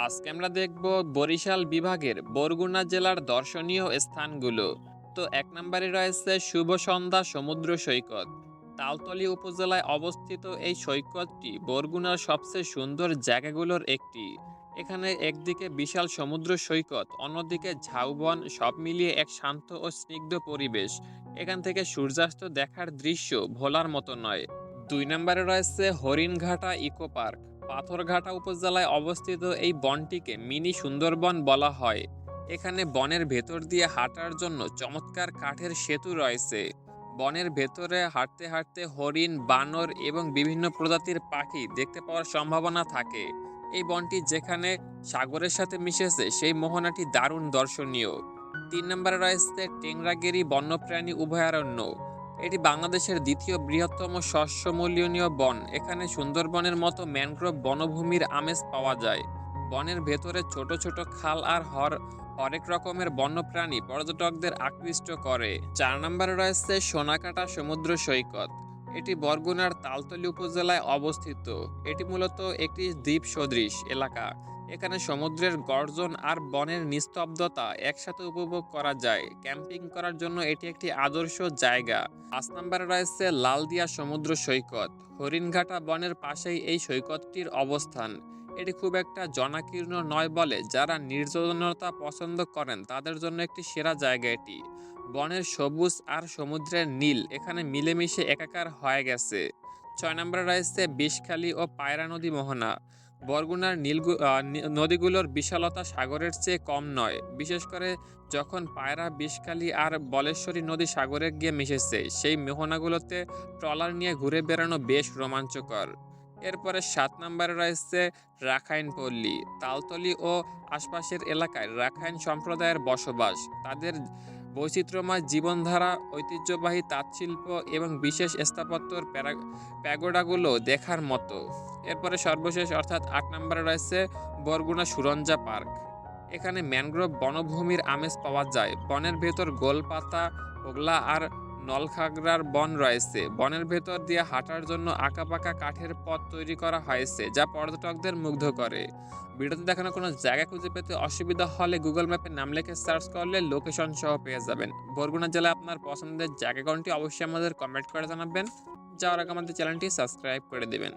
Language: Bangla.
আজকে আমরা দেখব বরিশাল বিভাগের বরগুনা জেলার দর্শনীয় স্থানগুলো। তো এক নম্বরে রয়েছে শুভ সন্ধ্যা সমুদ্র সৈকত। তালতলী উপজেলায় অবস্থিত এই সৈকতটি বরগুনার সবচেয়ে সুন্দর জায়গাগুলোর একটি। এখানে একদিকে বিশাল সমুদ্র সৈকত, অন্যদিকে ঝাউবন, সব মিলিয়ে এক শান্ত ও স্নিগ্ধ পরিবেশ। এখান থেকে সূর্যাস্ত দেখার দৃশ্য ভোলার মতো নয়। ২ নম্বরে রয়েছে হরিণঘাটা ইকো পার্ক। পাথরঘাটা উপজেলায় অবস্থিত এই বনটিকে মিনি সুন্দরবন বলা হয়। এখানে বনের ভেতর দিয়ে হাঁটার জন্য চমৎকার কাঠের সেতু রয়েছে। বনের ভেতরে হাঁটতে হাঁটতে হরিণ, বানর এবং বিভিন্ন প্রজাতির পাখি দেখতে পাওয়ার সম্ভাবনা থাকে। এই বনটি যেখানে সাগরের সাথে মিশেছে সেই মোহনাটি দারুণ দর্শনীয়। ৩ নম্বরে রয়েছে টেংরাগেরি বন্যপ্রাণী অভয়ারণ্য। এটি বাংলাদেশের দ্বিতীয় বৃহত্তম শস্যমূলীয় বন। এখানে সুন্দরবনের মতো ম্যানগ্রোভ বনভূমির আমেজ পাওয়া যায়। বনের ভেতরে ছোট ছোট খাল আর হরেক রকমের বন্যপ্রাণী পর্যটকদের আকৃষ্ট করে। ৪ নম্বরে রয়েছে সোনাকাটা সমুদ্র সৈকত। এটি বরগুনার তালতলী উপজেলায় অবস্থিত। এটি মূলত একটি দ্বীপ সদৃশ এলাকা। এখানে সমুদ্রের গর্জন আর বনের নিস্তব্ধতা একসাথে উপভোগ করা যায়। ক্যাম্পিং করার জন্য এটি একটি আদর্শ জায়গা। ৫ নম্বরে রয়েছে লালদিয়া সমুদ্র সৈকত। হরিণঘাটা বনের পাশেই এই সৈকতটির অবস্থান। এটি খুব একটা জনাকীর্ণ নয় বলে যারা নির্জনতা পছন্দ করেন তাদের জন্য একটি সেরা জায়গা এটি। বনের সবুজ আর সমুদ্রের নীল এখানে মিলেমিশে একাকার হয়ে গেছে। ৬ নম্বরে রয়েছে বিষখালী ও পায়রা নদী মোহনা। বরগুনার নদীগুলোর বিশালতা সাগরের চেয়ে কম নয়, বিশেষ করে যখন পায়রা, বিষখালী আর বলেশ্বরী নদী সাগরে গিয়ে মিশেছে সেই মোহনাগুলোতে ট্রলার নিয়ে ঘুরে বেড়ানো বেশ রোমাঞ্চকর। এরপরে ৭ নম্বরে রয়েছে রাখাইন পল্লী। তালতলী ও আশপাশের এলাকায় রাখাইন সম্প্রদায়ের বসবাস। তাদের বৈচিত্র্যময় জীবনধারা, ঐতিহ্যবাহী তাঁতশিল্প এবং বিশেষ স্থাপত্যর প্যাগোডাগুলো দেখার মতো। এরপরে সর্বশেষ অর্থাৎ ৮ নম্বরে রয়েছে বরগুনা সুরঞ্জা পার্ক। এখানে ম্যানগ্রোভ বনভূমির আমেজ পাওয়া যায়। বনের ভেতর গোলপাতা, ওগলা আর নলখাগড়ার বন রয়েছে। বনের ভেতর দিয়ে হাঁটার জন্য আঁকাবাঁকা কাঠের পথ তৈরি করা হয়েছে যা পর্যটকদের মুগ্ধ করে। ভিডিওতে দেখানো কোনো জায়গা খুঁজে পেতে অসুবিধা হলে গুগল ম্যাপে নাম লিখে সার্চ করলে লোকেশন সহ পেয়ে যাবেন। বরগুনা জেলায় আপনার পছন্দের জায়গা কোনটি অবশ্যই আমাদের কমেন্ট করে জানাবেন। যাওয়ার আগে আমাদের চ্যানেলটি সাবস্ক্রাইব করে দিবেন।